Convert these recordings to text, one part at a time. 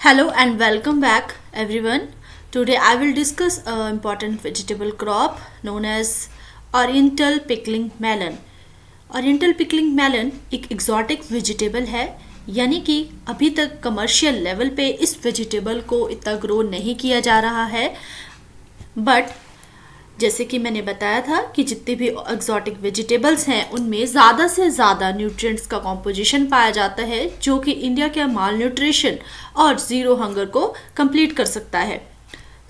Hello and welcome back everyone. Today I will discuss an important vegetable crop known as Oriental pickling melon. Oriental pickling melon एक exotic vegetable है, यानी कि अभी तक commercial level पे इस vegetable को इतना ग्रो नहीं किया जा रहा है, बट जैसे कि मैंने बताया था कि जितने भी एक्सोटिक वेजिटेबल्स हैं उनमें ज़्यादा से ज़्यादा न्यूट्रिएंट्स का कॉम्पोजिशन पाया जाता है जो कि इंडिया के माल न्यूट्रिशन और ज़ीरो हंगर को कंप्लीट कर सकता है.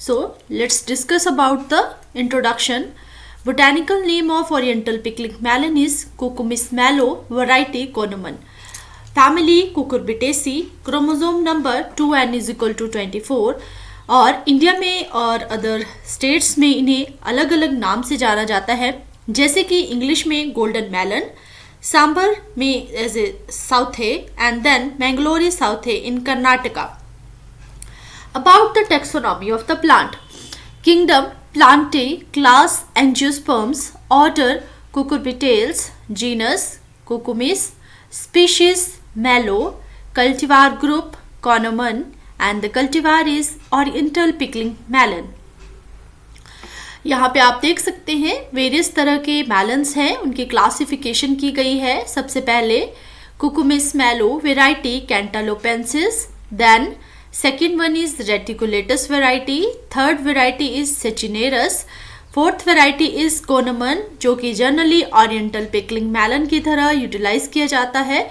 So let's discuss about the introduction. Botanical name of oriental pickling melon is Cucumis melo variety conomon. Family Cucurbitaceae. Chromosome number 2n is equal to 24. और India में और other states में इन्हें अलग अलग नाम से जाना जाता है, जैसे कि इंग्लिश में गोल्डन मेलन, सांबर में as a sauthe and then Mangalori sauthe in Karnataka. About the taxonomy of the plant. Kingdom Plantae. Class angiosperms. Order Cucurbitales. Genus Cucumis. Species melo. Cultivar group conomon and the cultivar is Oriental pickling melon. यहाँ पे आप देख सकते हैं various तरह के melons हैं, उनकी क्लासिफिकेशन की गई है. सबसे पहले Cucumis melo variety cantalupensis, then second one is reticulatus variety, third variety is sechinerus, fourth variety is conomon जो कि जनरली ओरिएंटल पिकलिंग मेलन की तरह यूटिलाइज किया जाता है.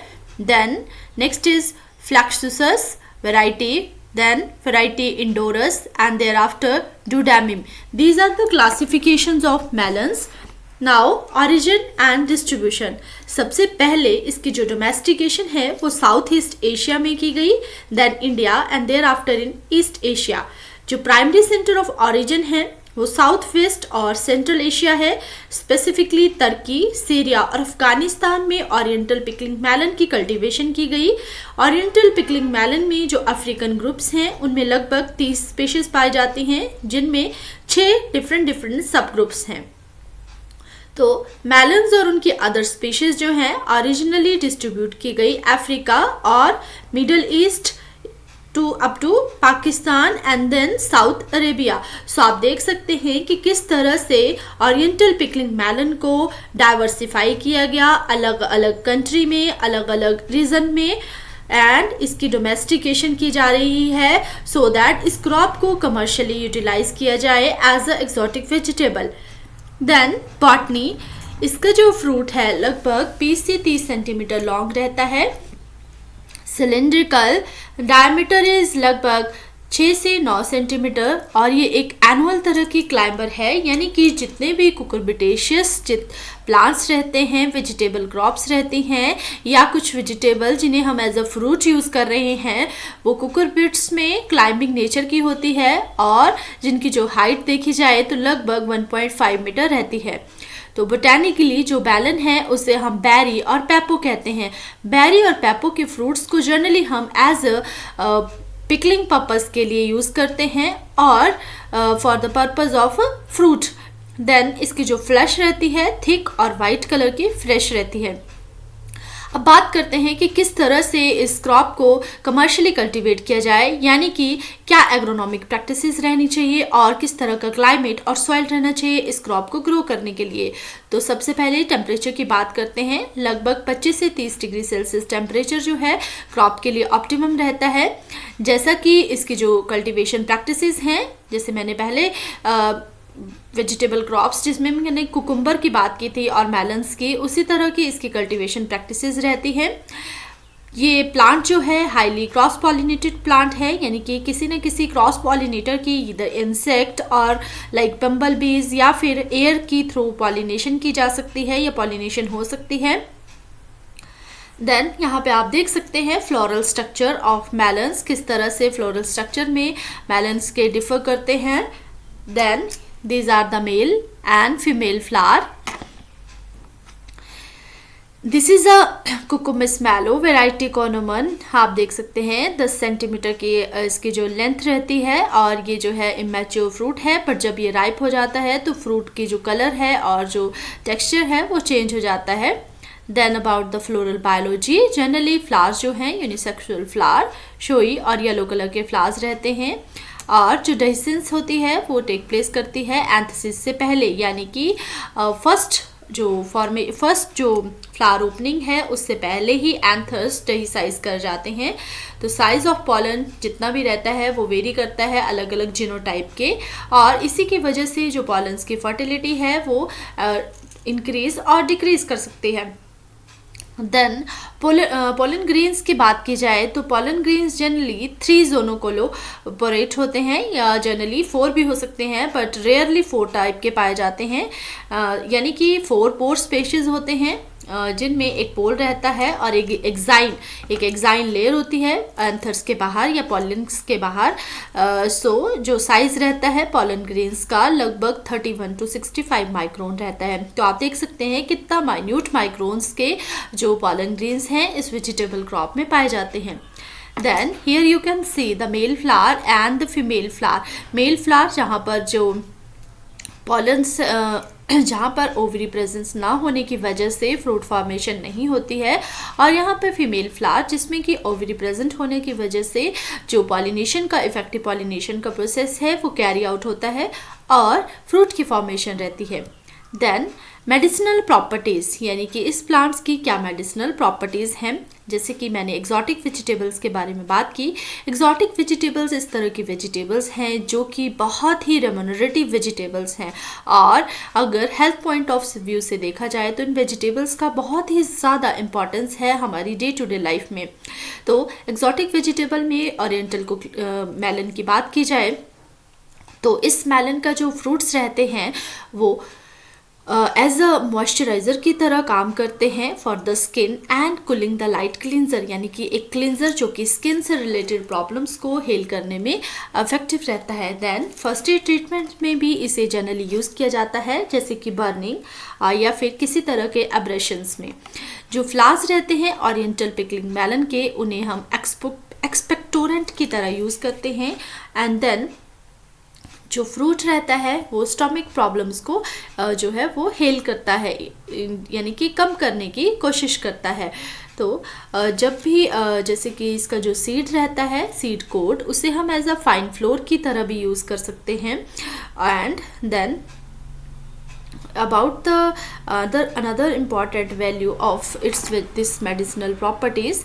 Then next is flexuosus variety, then variety Indorus, and thereafter Dudamim. These are the classifications of melons. Now origin and distribution. सबसे पहले इसकी जो डोमेस्टिकेशन है वो साउथ ईस्ट एशिया में की गई, then India and thereafter in East Asia. जो प्राइमरी सेंटर ऑफ ऑरिजिन है वो साउथ वेस्ट और सेंट्रल एशिया है. स्पेसिफिकली तुर्की, सीरिया और अफगानिस्तान में ओरिएंटल पिकलिंग मेलन की कल्टीवेशन की गई. ओरिएंटल पिकलिंग मेलन में जो अफ्रीकन ग्रुप्स हैं उनमें लगभग 30 स्पीशीज पाई जाती हैं, जिनमें 6 डिफरेंट सब ग्रुप्स हैं. तो मेलन्स और उनकी अदर स्पीशीज जो हैं ओरिजिनली डिस्ट्रीब्यूट की गई अफ्रीका और middle east up to Pakistan and then South Arabia. So आप देख सकते हैं कि किस तरह से ओरिएंटल पिकलिंग मेलन को डाइवर्सिफाई किया गया अलग अलग कंट्री में, अलग अलग रीजन में, एंड इसकी डोमेस्टिकेशन की जा रही है सो दैट इस क्रॉप को कमर्शियली यूटिलाइज किया जाए as a exotic vegetable. Then botany. इसका जो फ्रूट है लगभग 20 से 30 सेंटीमीटर लॉन्ग रहता है. सिलेंड्रिकल. डायमीटर इज लगभग 6 से 9 सेंटीमीटर और ये एक एनुअल तरह की क्लाइंबर है, यानी कि जितने भी कुकुरबिटेशियस प्लांट्स रहते हैं, वेजिटेबल क्रॉप्स रहती हैं या कुछ वेजिटेबल जिन्हें हम एज अ फ्रूट यूज़ कर रहे हैं वो कुकुरबिट्स में क्लाइंबिंग नेचर की होती है और जिनकी जो हाइट देखी जाए तो लगभग 1.5 मीटर रहती है. तो बोटैनिकली जो मेलन है उसे हम बेरी और पेपो कहते हैं. बेरी और पेपो के फ्रूट्स को जनरली हम एज अ पिकलिंग पर्पस के लिए यूज़ करते हैं और for the purpose of fruit. Then इसकी जो फ्लैश रहती है थिक और वाइट कलर की फ्रेश रहती है. अब बात करते हैं कि किस तरह से इस क्रॉप को कमर्शियली कल्टीवेट किया जाए, यानी कि क्या एग्रोनॉमिक प्रैक्टिसेस रहनी चाहिए और किस तरह का क्लाइमेट और सॉइल रहना चाहिए इस क्रॉप को ग्रो करने के लिए. तो सबसे पहले टेम्परेचर की बात करते हैं. लगभग 25 से 30 डिग्री सेल्सियस टेम्परेचर जो है क्रॉप के लिए ऑप्टिमम रहता है. जैसा कि इसकी जो कल्टिवेशन प्रैक्टिसेस हैं, जैसे मैंने पहले वेजिटेबल क्रॉप्स जिसमें मैंने कुकुम्बर की बात की थी और मेलन्स की, उसी तरह की इसकी कल्टीवेशन प्रैक्टिसेस रहती है. ये प्लांट जो है हाईली क्रॉस पॉलिनेटेड प्लांट है, यानी कि किसी न किसी क्रॉस पॉलिनेटर की इधर इंसेक्ट और लाइक बम्बल बीज या फिर एयर की थ्रू पॉलिनेशन की जा सकती है या पॉलिनेशन हो सकती है. देन यहाँ पे आप देख सकते हैं फ्लोरल स्ट्रक्चर ऑफ मेलन्स, किस तरह से फ्लोरल स्ट्रक्चर में मेलन्स के डिफर करते हैं. Then these are the male and female flower. This is a Cucumis mallow variety कोनमन. आप देख सकते हैं 10 सेंटीमीटर की इसकी जो लेंथ रहती है और ये जो है इमेच्योर फ्रूट है, पर जब ये राइप हो जाता है तो फ्रूट की जो कलर है और जो टेक्सचर है वो चेंज हो जाता है. Then about the floral biology, generally flowers जो हैं यूनिसेक्सुअल फ्लावर, शोई और येलो कलर के फ्लावर्स रहते हैं, और जो डेhiscence होती है वो टेक प्लेस करती है एंथसिस से पहले, यानी कि फर्स्ट जो फ्लावर ओपनिंग है उससे पहले ही एंथर्स डेहिसाइज कर जाते हैं। तो साइज ऑफ पॉलन जितना भी रहता है वो वेरी करता है अलग अलग जीनोटाइप के, और इसी की वजह से जो पॉलन्स की फर्टिलिटी है वो इंक्रीज और डिक्रीज कर सकती है। देन पोलन ग्रेन्स की बात की जाए तो पोलन ग्रेन्स जनरली 3 जोनों को कोलोपोरेट होते हैं, या जनरली 4 भी हो सकते हैं, बट रेयरली 4 टाइप के पाए जाते हैं। यानी कि 4 पोर स्पेशीज होते हैं जिनमें एक पोल रहता है और एक एक्साइन लेयर होती है एंथर्स के बाहर या पॉलन्स के बाहर। सो जो साइज रहता है पोलन ग्रेन्स का लगभग 31 to 65 माइक्रोन रहता है। तो आप देख सकते हैं कितना माइन्यूट माइक्रोन्स के जो पोलन ग्रेन्स हैं इस वेजिटेबल क्रॉप में पाए जाते हैं। Then here you can see the male flower and the female flower. Male flower जहाँ पर जो पॉलन्स जहाँ पर ओवरी प्रेजेंस ना होने की वजह से फ्रूट फॉर्मेशन नहीं होती है, और यहाँ पर फीमेल फ्लावर जिसमें कि ओवरी प्रेजेंट होने की वजह से जो पॉलिनेशन का इफेक्टिव पॉलिनेशन का प्रोसेस है वो कैरी आउट होता है और फ्रूट की फॉर्मेशन रहती है। देन मेडिसिनल प्रॉपर्टीज़, यानी कि इस प्लांट्स की क्या मेडिसिनल प्रॉपर्टीज़ हैं, जैसे कि मैंने एक्जॉटिक वेजिटेबल्स के बारे में बात की। एक्जॉटिक वेजिटेबल्स इस तरह की वेजिटेबल्स हैं जो कि बहुत ही रेम्यूनरेटिव वेजिटेबल्स हैं, और अगर हेल्थ पॉइंट ऑफ व्यू से देखा जाए तो इन वेजिटेबल्स का बहुत ही ज़्यादा इम्पॉर्टेंस है हमारी डे टू डे लाइफ में। तो एक्जॉटिक वेजिटेबल में ओरिएंटल मेलन की बात की जाए तो इस मेलन का जो फ्रूट्स रहते हैं वो एज अ मॉइस्चराइज़र की तरह काम करते हैं for the skin and cooling the light cleanser, यानी कि एक क्लिनजर जो कि स्किन से रिलेटेड प्रॉब्लम्स को हेल करने में इफेक्टिव रहता है। देन फर्स्ट एड ट्रीटमेंट में भी इसे जनरली यूज़ किया जाता है, जैसे कि बर्निंग या फिर किसी तरह के एब्रेशंस में। जो फ्लावर्स रहते हैं ओरिएंटल पिकलिंग मेलन के, उन्हें हम एक्सपेक्टोरेंट की तरह यूज़ करते हैं। एंड देन जो फ्रूट रहता है वो स्टमक प्रॉब्लम्स को जो है वो हेल करता है, यानी कि कम करने की कोशिश करता है। तो जब भी जैसे कि इसका जो सीड रहता है, सीड कोड, उसे हम एज अ फाइन फ्लोर की तरह भी यूज़ कर सकते हैं। And then about the another important value of its with this medicinal properties,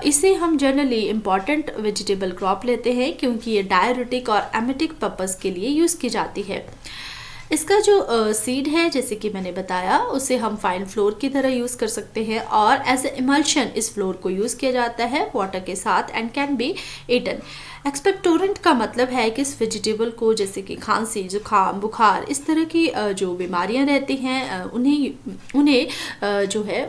इसे हम जनरली इम्पॉर्टेंट वेजिटेबल क्रॉप लेते हैं क्योंकि ये डायरेटिक और एमेटिक पर्पस के लिए यूज़ की जाती है। इसका जो सीड है जैसे कि मैंने बताया उसे हम फाइन फ्लोर की तरह यूज़ कर सकते हैं, और एज ए इमल्शन इस फ्लोर को यूज़ किया जाता है वाटर के साथ and can be eaten. Expectorant का मतलब है कि इस वेजिटेबल को जैसे कि खांसी, जुकाम, बुखार, इस तरह की जो बीमारियां रहती हैं उन्हें जो है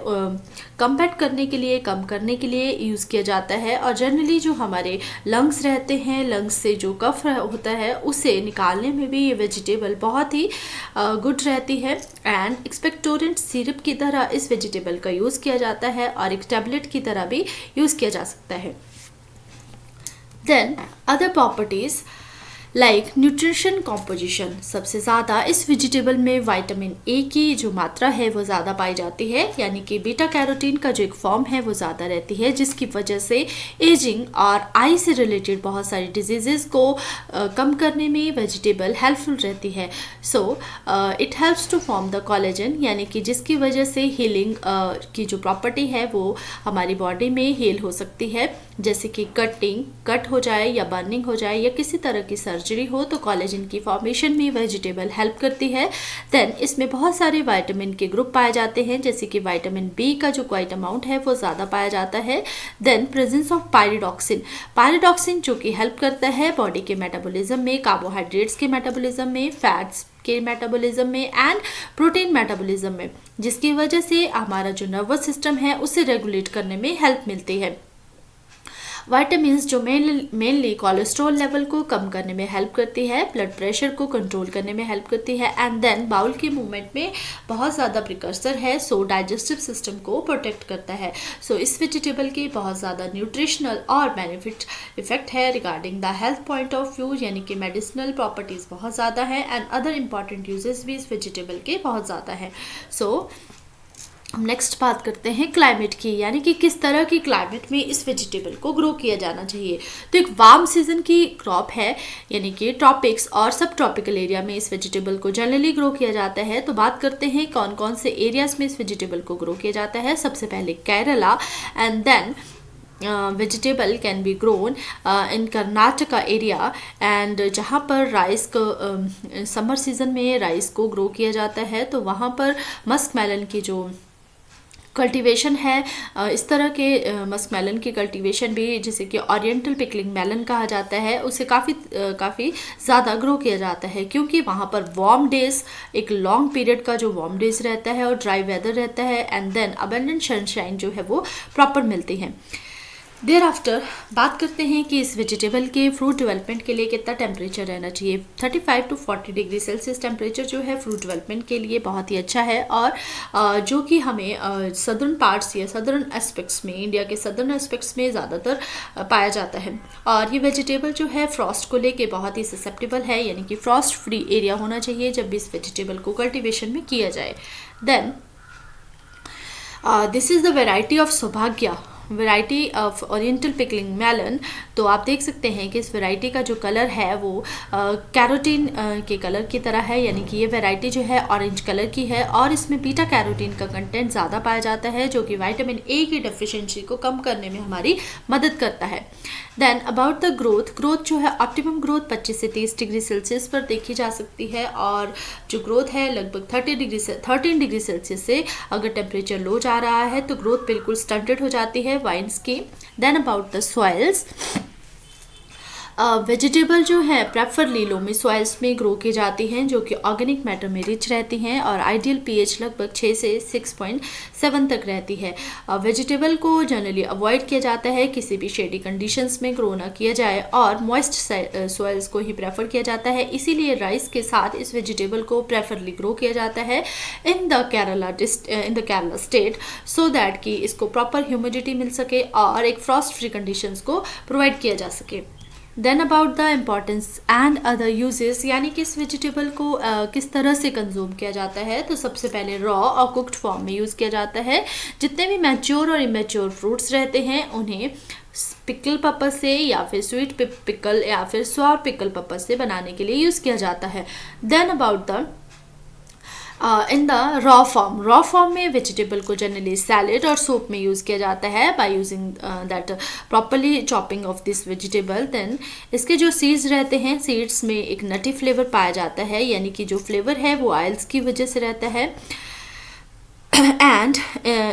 कम्बैट करने के लिए, कम करने के लिए यूज़ किया जाता है। और जनरली जो हमारे लंग्स रहते हैं, लंग्स से जो कफ होता है उसे निकालने में भी ये वेजिटेबल बहुत ही गुड रहती है। एंड एक्सपेक्टोरेंट सिरप की तरह इस वेजिटेबल का यूज़ किया जाता है और एक टैबलेट की तरह भी यूज़ किया जा सकता है। Then other properties like nutrition composition, सबसे ज़्यादा इस वेजिटेबल में विटामिन ए की जो मात्रा है वो ज़्यादा पाई जाती है, यानी कि बीटा कैरोटीन का जो एक फॉर्म है वो ज़्यादा रहती है, जिसकी वजह से एजिंग और आई से रिलेटेड बहुत सारी डिजीज़ को कम करने में वेजिटेबल हेल्पफुल रहती है। So it helps to form the collagen, यानी कि जिसकी वजह से हीलिंग की जो प्रॉपर्टी है वो हमारी बॉडी में हील हो सकती है, जैसे कि कट हो जाए या बर्निंग हो जाए या किसी तरह की सर्जरी हो तो कोलेजन की फॉर्मेशन में वेजिटेबल हेल्प करती है। देन इसमें बहुत सारे विटामिन के ग्रुप पाए जाते हैं, जैसे कि विटामिन बी का जो क्वाइट अमाउंट है वो ज़्यादा पाया जाता है। देन प्रेजेंस ऑफ पायरिडॉक्सिन जो कि हेल्प करता है बॉडी के मेटाबॉलिज्म में, कार्बोहाइड्रेट्स के मेटाबॉलिज्म में, फैट्स के मेटाबॉलिज्म में एंड प्रोटीन मेटाबॉलिज्म में, जिसकी वजह से हमारा जो नर्वस सिस्टम है उसे रेगुलेट करने में हेल्प मिलती है। विटामिन्स जो मेनली कोलेस्ट्रॉल लेवल को कम करने में हेल्प करती है, ब्लड प्रेशर को कंट्रोल करने में हेल्प करती है, एंड देन बाउल के मूवमेंट में बहुत ज़्यादा प्रिकर्सर है, सो डाइजेस्टिव सिस्टम को प्रोटेक्ट करता है। सो इस वेजिटेबल के बहुत ज़्यादा न्यूट्रिशनल और बेनिफिट इफेक्ट है regarding the health point of view, यानी कि मेडिसिनल प्रॉपर्टीज़ बहुत ज़्यादा है एंड अदर इंपॉर्टेंट यूजेस भी इस वेजिटेबल के बहुत ज़्यादा है। सो हम नेक्स्ट बात करते हैं क्लाइमेट की, यानी कि किस तरह की क्लाइमेट में इस वेजिटेबल को ग्रो किया जाना चाहिए। तो एक वार्म सीजन की क्रॉप है, यानी कि ट्रॉपिक्स और सब ट्रॉपिकल एरिया में इस वेजिटेबल को जनरली ग्रो किया जाता है। तो बात करते हैं कौन कौन से एरियाज में इस वेजिटेबल को ग्रो किया जाता है। सबसे पहले Kerala, and then vegetable can be grown in Karnataka area, and जहाँ पर राइस को समर सीजन में राइस को ग्रो किया जाता है, तो वहाँ पर मस्क मेलन की जो कल्टीवेशन है, इस तरह के मस्क मेलन की कल्टीवेशन भी, जिसे कि ओरिएंटल पिकलिंग मेलन कहा जाता है, उसे काफ़ी ज़्यादा ग्रो किया जाता है, क्योंकि वहाँ पर वार्म डेज, एक लॉन्ग पीरियड का जो वार्म डेज रहता है और ड्राई वेदर रहता है, एंड देन अबंडेंट सनशाइन जो है वो प्रॉपर मिलती है। देयर आफ्टर बात करते हैं कि इस वेजिटेबल के फ्रूट डेवलपमेंट के लिए कितना टेम्परेचर रहना चाहिए। 35 to 40 डिग्री सेल्सियस टेम्परेचर जो है फ्रूट डेवलपमेंट के लिए बहुत ही अच्छा है, और जो कि हमें सदर्न पार्ट्स या सदर्न एस्पेक्ट्स में, इंडिया के सदर्न एस्पेक्ट्स में ज़्यादातर पाया जाता है। और ये वेजिटेबल जो है फ्रॉस्ट को लेके बहुत ही ससेप्टेबल है, यानी कि फ्रॉस्ट फ्री एरिया होना चाहिए जब भी इस वेजिटेबल को कल्टिवेशन में किया जाए। Then this is the variety of Saubhagya, variety of oriental pickling melon. तो आप देख सकते हैं कि इस वैरायटी का जो कलर है वो कैरोटीन के कलर की तरह है, यानी कि ये वैरायटी जो है ऑरेंज कलर की है, और इसमें बीटा कैरोटीन का कंटेंट ज़्यादा पाया जाता है, जो कि विटामिन ए की डेफिशिएंसी को कम करने में हमारी मदद करता है। देन अबाउट द ग्रोथ जो है ऑप्टिमम ग्रोथ 25 से 30 डिग्री सेल्सियस पर देखी जा सकती है, और जो ग्रोथ है लगभग 13 डिग्री सेल्सियस से अगर टेम्परेचर लो जा रहा है तो ग्रोथ बिल्कुल स्टंटेड हो जाती है वाइन्स की। Then about the soils, vegetable जो है प्रेफरली लोमी सॉइल्स में ग्रो की जाती हैं, जो कि ऑर्गेनिक मैटर में रिच रहती हैं, और आइडियल पीएच लगभग 6 से 6.7 तक रहती है। वेजिटेबल को जनरली अवॉइड किया जाता है, किसी भी शेडी कंडीशंस में ग्रो ना किया जाए, और मॉइस्ट सॉइल्स को ही प्रेफर किया जाता है। इसीलिए राइस के साथ इस वेजिटेबल को प्रेफरली ग्रो किया जाता है in the Kerala state, so that कि इसको प्रॉपर ह्यूमिडिटी मिल सके और एक फ्रॉस्ट फ्री कंडीशंस को प्रोवाइड किया जा सके। Then about the importance and other uses, यानी कि इस वेजिटेबल को किस तरह से कंज्यूम किया जाता है। तो सबसे पहले रॉ और कुक्ड फॉर्म में यूज़ किया जाता है। जितने भी मैच्योर और इमेच्योर फ्रूट्स रहते हैं उन्हें पिकल पर्पज से, या फिर स्वीट पिकल या फिर सॉर पिकल पर्पज से बनाने के लिए यूज़ किया जाता है। Then about the in the raw form में वेजिटेबल को जनरली सैलेड और सूप में यूज़ किया जाता है by using that properly chopping of this vegetable. Then इसके जो सीड्स रहते हैं, सीड्स में एक नटी फ्लेवर पाया जाता है, यानी कि जो फ्लेवर है वो ऑयल्स की वजह से रहता है, एंड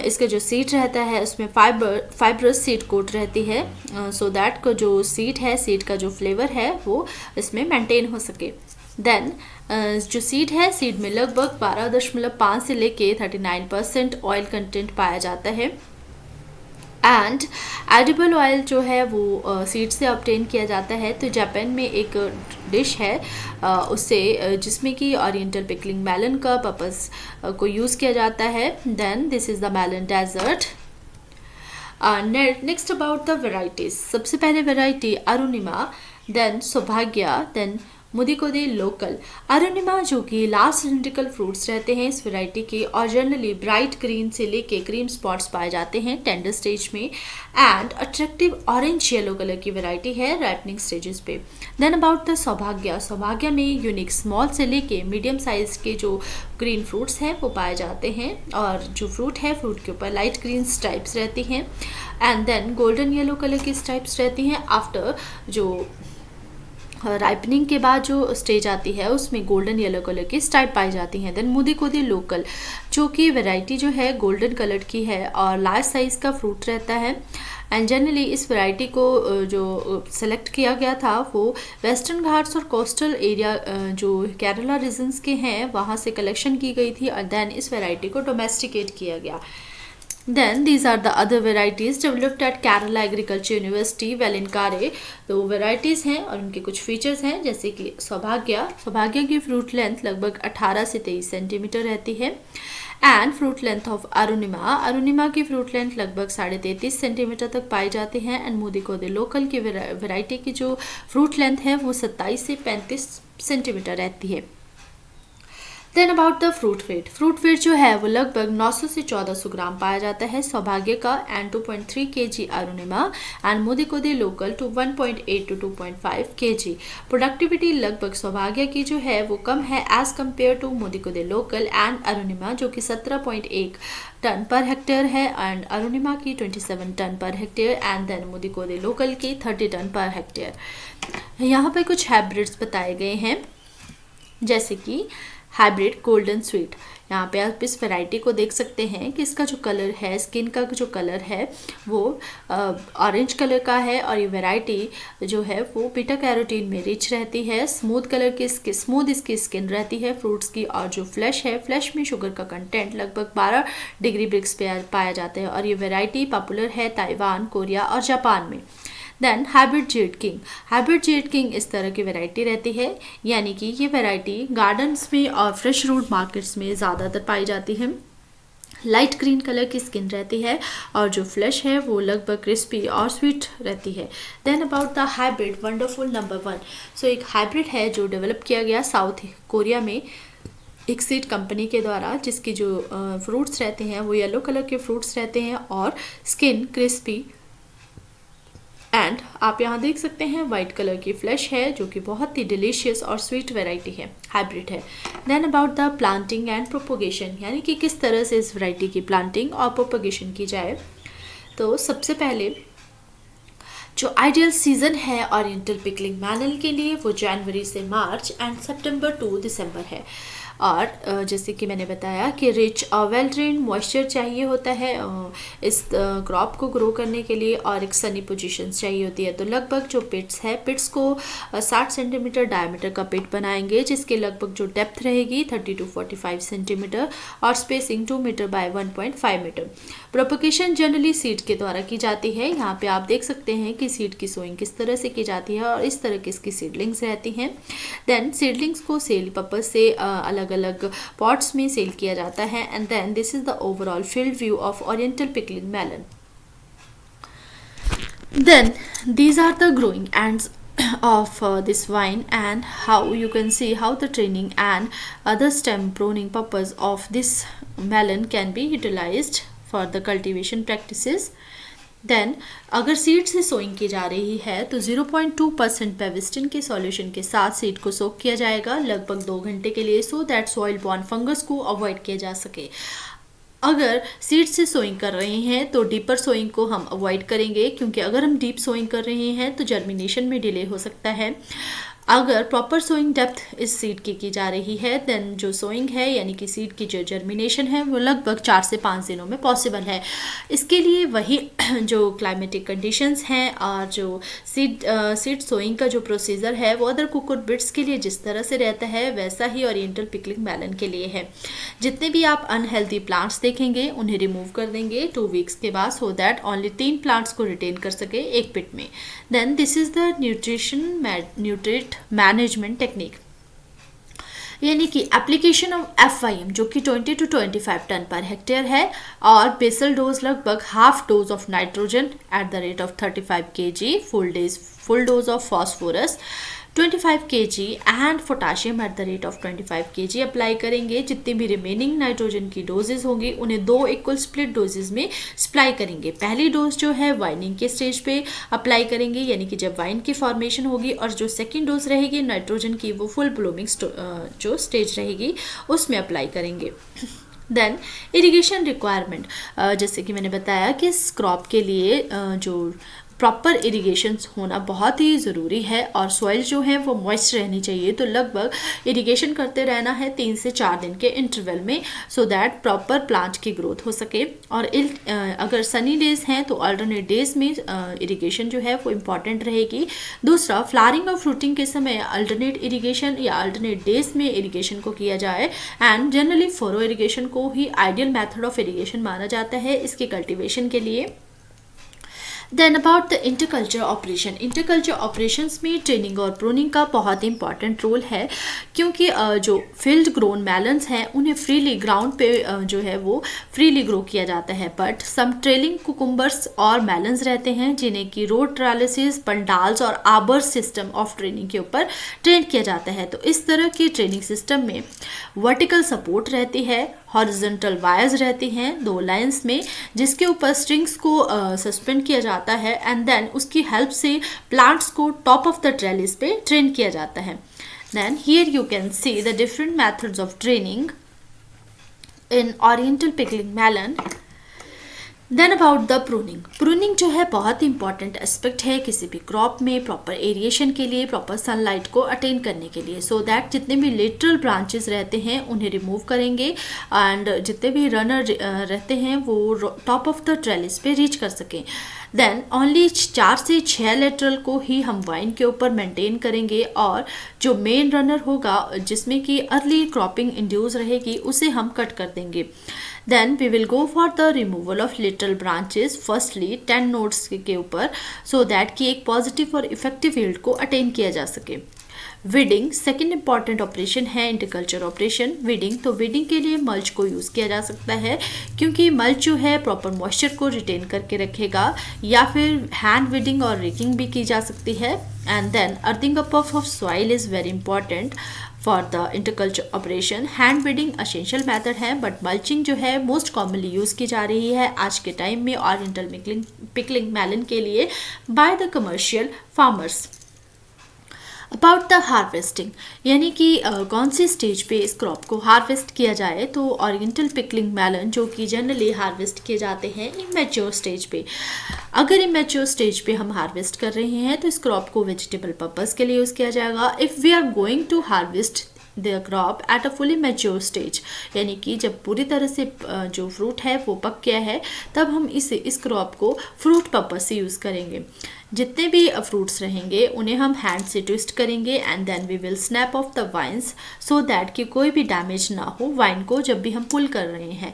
इसका जो सीड रहता है उसमें फाइब्रस सीड कोट रहती है, सो दैट को जो सीड का जो फ्लेवर है वो इसमें मेंटेन हो सके। देन जो सीड है, सीड में लगभग 12.5 से लेके 39% ऑयल कंटेंट पाया जाता है, एंड एडिबल ऑयल जो है वो सीड से ऑब्टेन किया जाता है। तो जापान में एक डिश है उससे जिसमें कि ओरिएंटल पिकलिंग मेलन का पर्पस को यूज़ किया जाता है। Then this is the melon dessert. Next about the varieties, सबसे पहले variety Arunima, then Saubhagya, then Mudikode local. Arunima जो कि लार्ज सिलिंड्रिकल फ्रूट्स रहते हैं इस वैरायटी के, और जनरली ब्राइट ग्रीन से लेके क्रीम स्पॉट्स पाए जाते हैं टेंडर स्टेज में, and attractive orange yellow colour की वैरायटी है राइपनिंग स्टेजेस पे। देन अबाउट द सौभाग्य में यूनिक स्मॉल से लेके मीडियम साइज के जो ग्रीन फ्रूट्स हैं वो पाए जाते हैं, और जो फ्रूट है फ्रूट के ऊपर लाइट ग्रीन स्ट्राइप्स रहती हैं, and then golden yellow colour की स्ट्राइप्स रहती हैं। आफ्टर जो राइपनिंग के बाद जो स्टेज आती है उसमें गोल्डन येलो कलर की स्ट्राइप पाई जाती हैं। देन मुदिकोदे लोकल जो कि वैरायटी जो है गोल्डन कलर की है और लार्ज साइज़ का फ्रूट रहता है, एंड जनरली इस वैरायटी को जो सेलेक्ट किया गया था वो वेस्टर्न घाट्स और कोस्टल एरिया जो केरला रीजन्स के हैं वहाँ से कलेक्शन की गई थी, और देन इस वैरायटी को डोमेस्टिकेट किया गया। Then these are the other varieties developed at Kerala Agriculture University, Velankare। तो varieties हैं और उनके कुछ features हैं, जैसे कि सौभाग्य की फ्रूट लेंथ लगभग 18 से 23 सेंटीमीटर रहती है, and fruit length of Arunima की फ्रूट लेंथ लगभग 33.5 सेंटीमीटर तक पाई जाती है, एंड मुदिकोदे लोकल की वैरायटी की जो फ्रूट लेंथ है वो 27 से 35 सेंटीमीटर रहती है। Then about the fruit weight जो है वो लगभग 900 से 1400 ग्राम पाया जाता है सौभाग्य का and 2.3 kg Arunima and Mudicode local to 1.8 to 2.5 kg। Productivity लगभग सौभाग्य की जो है वो कम है as compare to Mudicode local and Arunima जो कि 17.1 टन पर हेक्टेयर है एंड अरुणिमा की 27 ton per hectare and then मोदीकोदे local की 30 टन पर हेक्टेयर। यहाँ पर कुछ हाइब्रिड्स बताए गए हैं जैसे कि हाइब्रिड गोल्डन स्वीट। यहाँ पे आप इस वैरायटी को देख सकते हैं कि इसका जो कलर है, स्किन का जो कलर है वो ऑरेंज कलर का है और ये वैरायटी जो है वो बीटा कैरोटीन में रिच रहती है, स्मूथ कलर की स्मूथ इसकी स्किन रहती है फ्रूट्स की, और जो फ्लैश है फ्लैश में शुगर का कंटेंट लगभग 12 डिग्री ब्रिक्स पे पाया जाता है और ये वैरायटी पॉपुलर है ताइवान, कोरिया और जापान में। देन हाइब्रिड जेड किंग इस तरह की वैरायटी रहती है, यानी कि ये वैरायटी गार्डन्स में और फ्रेश फ्रूट मार्केट्स में ज़्यादातर पाई जाती है। लाइट ग्रीन कलर की स्किन रहती है और जो फ्लैश है वो लगभग क्रिस्पी और स्वीट रहती है। Then about the hybrid wonderful number 1। सो एक हाइब्रिड है जो डेवलप किया गया साउथ कोरिया में एक सीड कंपनी के द्वारा, जिसकी जो फ्रूट्स रहते हैं वो येलो कलर के फ्रूट्स रहते हैं और स्किन क्रिस्पी एंड आप यहाँ देख सकते हैं वाइट कलर की फ्लैश है जो कि बहुत ही डिलीशियस और स्वीट वैरायटी है, हाइब्रिड है। Then about the planting and propagation, यानी कि किस तरह से इस वैरायटी की प्लांटिंग और प्रोपोगेशन की जाए। तो सबसे पहले जो आइडियल सीज़न है ओरिएंटल पिकलिंग मैनल के लिए वो जनवरी से मार्च एंड सितंबर टू दिसंबर है। और जैसे कि मैंने बताया कि रिच और वेल ड्रेन मॉइस्चर चाहिए होता है इस क्रॉप को ग्रो करने के लिए और एक सनी पोजीशन चाहिए होती है। तो लगभग जो पिट्स है, पिट्स को 60 सेंटीमीटर डायमीटर का पिट बनाएंगे जिसके लगभग जो डेप्थ रहेगी 30 to 45 सेंटीमीटर और spacing 2 metre by 1.5 metre. Propagation generally seed के द्वारा की जाती है। यहाँ पे आप देख सकते हैं कि सीड की सोइंग किस तरह से की जाती है और इस तरह की इसकी सीडलिंग्स रहती हैं। देन सीडलिंग्स को सेल पर्पज से अलग अलग पॉट्स में सेल किया जाता है and then this is the overall field view of oriental pickling melon. Then these are the growing ends of this vine and how you can see how the training and other stem pruning purpose of this melon can be utilized for the cultivation practices. Then अगर seed से sowing की जा रही है तो 0.2% पेविस्टिन के solution के साथ सीड को सोक किया जाएगा लगभग 2 घंटे के लिए so that soil born fungus को अवॉइड किया जा सके। अगर सीड से सोइंग कर रहे हैं तो डीपर सोइंग को हम अवॉइड करेंगे क्योंकि अगर हम डीप सोइंग कर रहे हैं तो जर्मिनेशन में डिले हो सकता है। अगर प्रॉपर सोइंग डेप्थ इस सीड की जा रही है देन जो सोइंग है यानी कि सीड की जो जर्मिनेशन है वो लगभग 4 से 5 दिनों में पॉसिबल है। इसके लिए वही जो क्लाइमेटिक कंडीशंस हैं और जो सीड सोइंग का जो प्रोसीजर है वो अदर कुकुड बिट्स के लिए जिस तरह से रहता है वैसा ही ओरिएंटल पिकलिंग मेलन के लिए है। जितने भी आप अनहेल्दी प्लांट्स देखेंगे उन्हें रिमूव कर देंगे 2 वीक्स के बाद सो दैट ओनली 3 प्लांट्स को रिटेन कर सके एक पिट में। Then this is the nutrient management technique, यानी कि एप्लीकेशन ऑफ FYM जो कि 20 to 25 टन पर हेक्टेयर है और बेसल डोज लगभग half dose of nitrogen eight the rate of 35 kg, full dose of phosphorus 25 kg and potassium eight the rate of 25 kg apply करेंगे। जितनी भी remaining nitrogen की doses होंगी उन्हें 2 equal split doses में सप्लाई करेंगे। पहली डोज जो है वाइनिंग के स्टेज पे अप्लाई करेंगे यानी कि जब वाइन की फॉर्मेशन होगी और जो सेकेंड डोज रहेगी नाइट्रोजन की वो फुल ब्लूमिंग जो स्टेज रहेगी उसमें अप्लाई करेंगे। देन इरिगेशन रिक्वायरमेंट, जैसे कि मैंने बताया कि इस क्रॉप के लिए जो प्रॉपर इरिगेशन होना बहुत ही ज़रूरी है और सॉइल जो है वो मॉइस्ट रहनी चाहिए। तो लगभग इरिगेशन करते रहना है 3 से 4 दिन के इंटरवल में सो दैट प्रॉपर प्लांट की ग्रोथ हो सके। और अगर सनी डेज हैं तो अल्टरनेट डेज में इरिगेशन जो है वो इम्पॉर्टेंट रहेगी। दूसरा, फ्लावरिंग और फ्रूटिंग के समय अल्टरनेट इरिगेशन या अल्टरनेट डेज में इरिगेशन को किया जाए एंड जनरली फोरो इरिगेशन को ही आइडियल मेथड ऑफ इरिगेशन माना जाता है इसके कल्टिवेशन के लिए। Then about the interculture operation, interculture operations में ट्रेनिंग और प्रूनिंग का बहुत इंपॉर्टेंट रोल है, क्योंकि जो फील्ड ग्रोन मेलन्स हैं उन्हें फ्रीली ग्राउंड पे जो है वो फ्रीली ग्रो किया जाता है, बट सम ट्रेलिंग कुकुम्बर्स और मेलन्स रहते हैं जिन्हें कि रोड ट्रालिसिस, पंडाल्स और आबर सिस्टम ऑफ ट्रेनिंग के ऊपर ट्रेन किया जाता है। तो इस तरह की ट्रेनिंग सिस्टम में वर्टिकल सपोर्ट रहती है, हॉरिजॉन्टल वायर्स रहती हैं 2 लाइंस में, जिसके ऊपर स्ट्रिंग्स को सस्पेंड किया जाता है एंड देन उसकी हेल्प से प्लांट्स को टॉप ऑफ द ट्रेलिस पे ट्रेन किया जाता है। Then here you can see the different methods of training in oriental pickling melon. Then about the pruning, pruning जो है बहुत ही इंपॉर्टेंट एस्पेक्ट है किसी भी क्रॉप में प्रॉपर एरिएशन के लिए, प्रॉपर सनलाइट को अटेन करने के लिए, सो दैट जितने भी लेटरल ब्रांचेस रहते हैं उन्हें रिमूव करेंगे एंड जितने भी रनर रहते हैं वो टॉप ऑफ द ट्रेलिस पे रीच कर सकें। देन ओनली 4 से 6 लेटरल को ही हम वाइन के ऊपर मेंटेन करेंगे और जो मेन रनर होगा जिसमें कि अर्ली क्रॉपिंग इंड्यूस रहेगी उसे हम कट कर देंगे। Then we will go for the removal of lateral branches firstly 10 nodes के ऊपर, so that कि एक पॉजिटिव और इफेक्टिव यील्ड को अटेन किया जा सके। वीडिंग सेकेंड इंपॉर्टेंट ऑपरेशन है इंटरकल्चर ऑपरेशन। वीडिंग, तो वीडिंग के लिए मल्च को यूज़ किया जा सकता है क्योंकि मल्च जो है प्रॉपर मॉइस्चर को रिटेन करके रखेगा, या फिर हैंड वीडिंग और रेकिंग भी की जा सकती है। And then earthing up of soil is very important for the interculture operation. Hand weeding essential method है, बट मल्चिंग जो है मोस्ट कॉमनली यूज़ की जा रही है आज के टाइम में ओरिएंटल पिकलिंग मेलन के लिए by the commercial farmers. About the harvesting, यानी कि कौन सी स्टेज पे इस क्रॉप को हार्वेस्ट किया जाए, तो ओरिएंटल पिकलिंग मेलन जो कि जनरली हार्वेस्ट किए जाते हैं इमेच्योर स्टेज पे। अगर इमेच्योर स्टेज पे हम हार्वेस्ट कर रहे हैं तो इस क्रॉप को वेजिटेबल पर्पस के लिए यूज़ किया जाएगा। If we are going to harvest the crop at a fully mature stage, यानी कि जब पूरी तरह से जो फ्रूट है वो पक गया है, तब हम इस क्रॉप को फ्रूट पर्पस से यूज़ करेंगे। जितने भी फ्रूट्स रहेंगे उन्हें हम हैंड से ट्विस्ट करेंगे and then we will snap off the vines so that कि कोई भी डैमेज ना हो वाइन को जब भी हम पुल कर रहे हैं।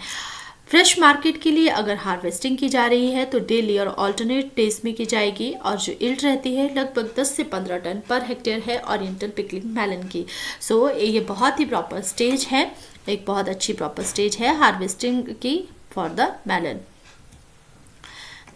फ्रेश मार्केट के लिए अगर हार्वेस्टिंग की जा रही है तो डेली और ऑल्टरनेट डेज में की जाएगी, और जो यील्ड रहती है लगभग 10 से 15 टन पर हेक्टेयर है ओरिएंटल पिकलिंग मेलन की। सो ये बहुत ही प्रॉपर स्टेज है, एक बहुत अच्छी प्रॉपर स्टेज है हार्वेस्टिंग की for the melon.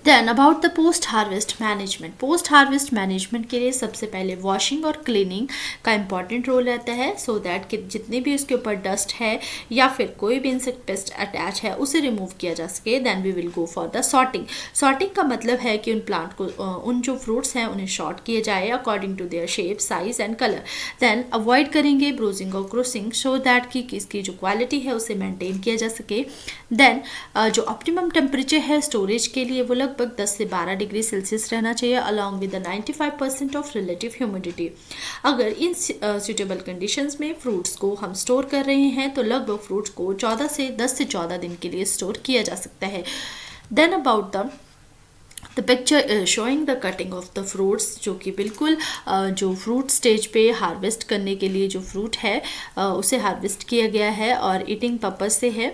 Then about the post harvest management, post harvest management के लिए सबसे पहले वॉशिंग और क्लीनिंग का इंपॉर्टेंट रोल रहता है, सो दैट कि जितने भी उसके ऊपर डस्ट है या फिर कोई भी इंसेक्ट पेस्ट अटैच है उसे रिमूव किया जा सके। Then we will go for the sorting. Sorting का मतलब है कि उन प्लांट को उन जो फ्रूट्स हैं उन्हें शॉर्ट किए जाए according to their shape, size and colour. Then avoid करेंगे ब्रूजिंग और क्रूसिंग सो दैट कि इसकी जो क्वालिटी है उसे मेंटेन किया जा सके। देन जो ऑप्टिमम टेम्परेचर है स्टोरेज के लिए वो लगभग 10 से 12 डिग्री सेल्सियस रहना चाहिए along with 95% of relative humidity. अगर इन सूटेबल कंडीशंस में फ्रूट्स को हम स्टोर कर रहे हैं तो लगभग फ्रूट्स को 10 से 14 दिन के लिए स्टोर किया जा सकता है। Then about the picture showing the cutting of the fruits, जो कि बिल्कुल जो फ्रूट स्टेज पे हार्वेस्ट करने के लिए जो फ्रूट है उसे हार्वेस्ट किया गया है और ईटिंग पर्पज से है।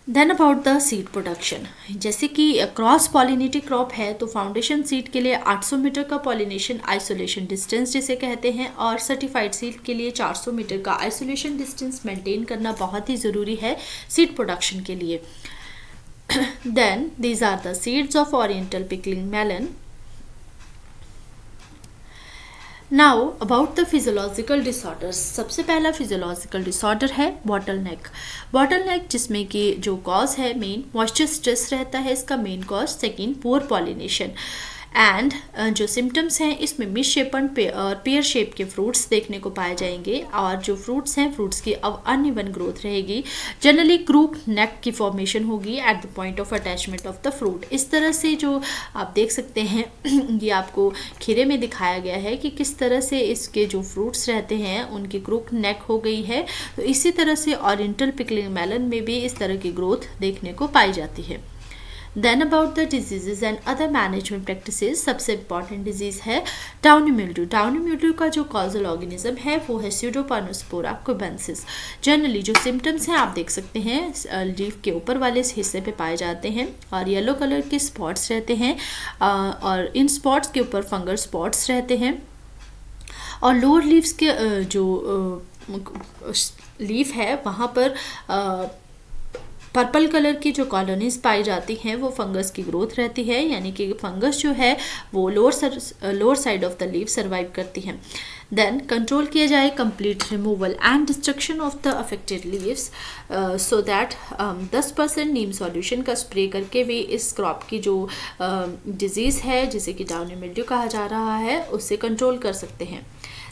Then about the seed production, जैसे कि क्रॉस पॉलिनेटेड क्रॉप है तो फाउंडेशन सीड के लिए 800 मीटर का पॉलिनेशन आइसोलेशन डिस्टेंस जिसे कहते हैं, और सर्टिफाइड सीड के लिए 400 मीटर का आइसोलेशन डिस्टेंस मेंटेन करना बहुत ही ज़रूरी है सीड प्रोडक्शन के लिए। Then these are the seeds of oriental pickling melon. Now about the physiological disorders, सबसे पहला फिजियोलॉजिकल डिसऑर्डर है बॉटल नेक। बॉटल नेक जिसमें कि जो कॉज है मेन मॉइस्चर स्ट्रेस रहता है इसका main cause, second poor pollination and जो सिम्टम्स हैं इसमें मिस शेप और पेयर शेप के फ्रूट्स देखने को पाए जाएंगे, और जो फ्रूट्स हैं फ्रूट्स की अब अनइवन ग्रोथ रहेगी। जनरली क्रूक नेक की फॉर्मेशन होगी at the point of attachment of the fruit. इस तरह से जो आप देख सकते हैं ये आपको खीरे में दिखाया गया है कि किस तरह से इसके जो फ्रूट्स रहते हैं उनकी क्रूक नेक हो गई है। तो इसी तरह से ओरिएंटल पिकलिंग मेलन में भी इस तरह की ग्रोथ देखने को पाई जाती है। Then about the diseases and other management practices, सबसे इम्पॉर्टेंट डिजीज़ है डाउनी मिल्ड्यू। डाउनी मिल्ड्यू का जो कॉजल ऑर्गेनिज्म है वो है स्यूडोमोनास्पोरा कुबेंसिस। जनरली जो सिम्टम्स हैं आप देख सकते हैं लीफ के ऊपर वाले हिस्से पे पाए जाते हैं और येलो कलर के स्पॉट्स रहते हैं और इन स्पॉट्स के ऊपर फंगल स्पॉट्स रहते हैं और लोअर लीव्स के जो लीफ है वहाँ पर पर्पल कलर की जो कॉलोनीज पाई जाती हैं वो फंगस की ग्रोथ रहती है, यानी कि फंगस जो है वो lower side of the leaf survive करती हैं। देन कंट्रोल किया जाए complete removal and destruction of the affected leaves so that 10% Neem solution का स्प्रे करके भी इस क्रॉप की जो डिजीज़ है जिसे कि डाउनी मिल्ड्यू कहा जा रहा है उससे कंट्रोल कर सकते हैं।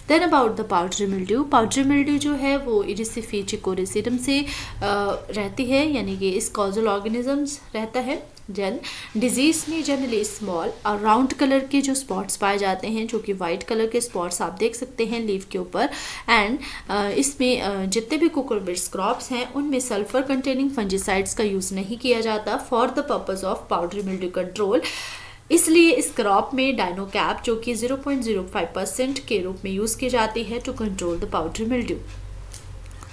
Then about the powdery mildew, powdery mildew जो है वो इरिसिफी चिकोरिसिडम से रहती है, यानी कि इस कॉजल ऑर्गेनिजम्स रहता है। जन डिजीज़ में जनरली स्मॉल और राउंड कलर के जो स्पॉट्स पाए जाते हैं जो कि वाइट कलर के स्पॉट्स आप देख सकते हैं लीफ के ऊपर एंड इसमें जितने भी कुकुरबिट्स क्रॉप्स हैं उनमें सल्फर कंटेनिंग फंजीसाइड्स का यूज़ नहीं किया जाता for the purpose of powdery mildew control. इसलिए इस क्रॉप में डाइनोकैप जो कि 0.05% के रूप में यूज़ की जाती है to control the powdery mildew.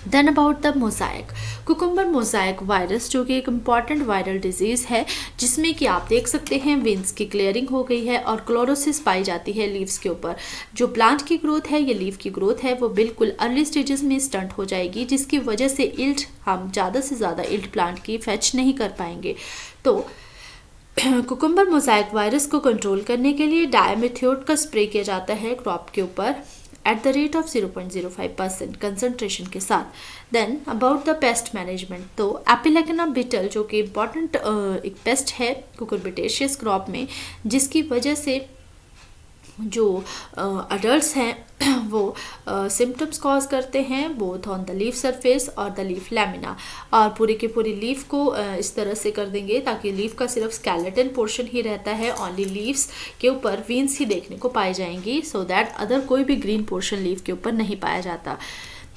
Then about the mosaic, cucumber mosaic virus जो कि एक इम्पॉर्टेंट वायरल डिजीज़ है जिसमें कि आप देख सकते हैं वेंस की क्लियरिंग हो गई है और क्लोरोसिस पाई जाती है लीव्स के ऊपर। जो प्लांट की ग्रोथ है या लीफ की ग्रोथ है वो बिल्कुल अर्ली स्टेजेस में स्टंट हो जाएगी जिसकी वजह से इल्ट हम ज़्यादा से ज़्यादा इल्ट प्लांट की फैच नहीं कर पाएंगे। तो कुकुम्बर मोज़ाइक वायरस को कंट्रोल करने के लिए डायमेथियोड का स्प्रे किया जाता है क्रॉप के ऊपर at the rate of 0.05% concentration के साथ। Then about the pest management, तो एपिलेगना बीटल जो कि इम्पॉर्टेंट एक पेस्ट है कुकुरबिटेशियस क्रॉप में जिसकी वजह से जो अडल्ट्स हैं वो सिम्टम्स कॉज करते हैं both on the leaf surface और द लीफ लैमिना और पूरी की पूरी लीफ को इस तरह से कर देंगे ताकि लीफ का सिर्फ स्केलेटन पोर्शन ही रहता है, ओनली लीव्स के ऊपर वीन्स ही देखने को पाई जाएंगी सो दैट अदर कोई भी ग्रीन पोर्शन लीफ के ऊपर नहीं पाया जाता।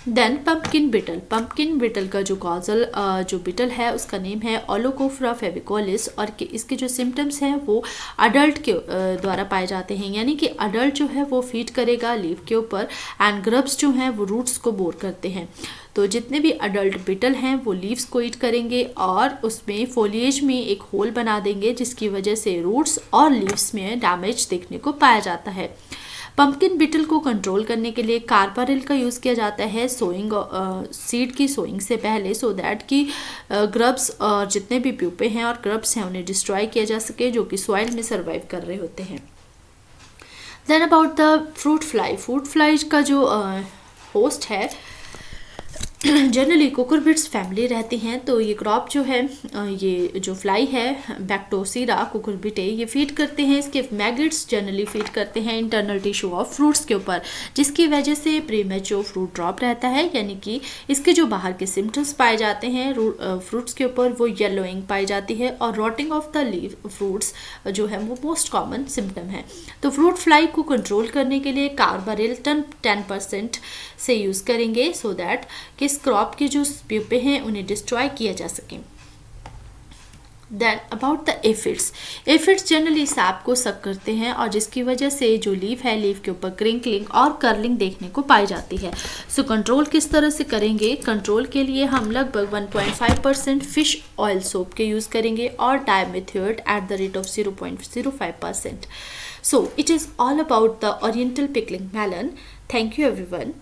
देन पंपकिन बिटल का जो कॉजल जो बिटल है उसका नेम है ओलोकोफ्रा फेविकोलिस और इसके जो सिम्टम्स हैं वो अडल्ट के द्वारा पाए जाते हैं, यानी कि अडल्ट जो है वो फीड करेगा लीफ के ऊपर एंड ग्रब्स जो हैं वो रूट्स को बोर करते हैं। तो जितने भी अडल्ट बिटल हैं वो लीव्स को ईट करेंगे और उसमें फोलिएज में एक होल बना देंगे जिसकी वजह से रूट्स और लीव्स में डैमेज देखने को पाया जाता है। पंपकिन बिटल को कंट्रोल करने के लिए कार्बारिल का यूज़ किया जाता है सोइंग सीड की सोइंग से पहले सो दैट कि ग्रब्स और जितने भी प्यूपे हैं और ग्रब्स हैं उन्हें डिस्ट्रॉय किया जा सके जो कि सॉइल में सर्वाइव कर रहे होते हैं। Then about the fruit fly का जो होस्ट है जनरली कुकुरबिट्स फैमिली रहती हैं, तो ये क्रॉप जो है ये जो फ्लाई है बैक्टोसीरा कुकुरबिटे ये फीड करते हैं, इसके मैगट्स जनरली फीड करते हैं इंटरनल टिश्यू ऑफ फ्रूट्स के ऊपर जिसकी वजह से प्रीमेच्योर फ्रूट ड्रॉप रहता है, यानी कि इसके जो बाहर के सिम्टम्स पाए जाते हैं फ्रूट्स के ऊपर वो येलोइंग पाई जाती है और rotting of the leaf fruits जो है वो मोस्ट कॉमन सिम्टम है। तो फ्रूट फ्लाई को कंट्रोल करने के लिए कार्बारिल 10% से यूज़ करेंगे सो दैट कि इस क्रॉप के जो प्यूपे हैं उन्हें डिस्ट्रॉय किया जा सके। Then about the aphids generally sap को सक करते हैं और जिसकी वजह से जो लीफ है लीफ के ऊपर क्रिंकलिंग और कर्लिंग देखने को पाई जाती है। सो कंट्रोल किस तरह से करेंगे, कंट्रोल के लिए हम लगभग 1.5% फिश ऑयल सोप के यूज़ करेंगे और dimethoate at the rate of 0.05%. So it is all about the oriental pickling melon. Thank you everyone.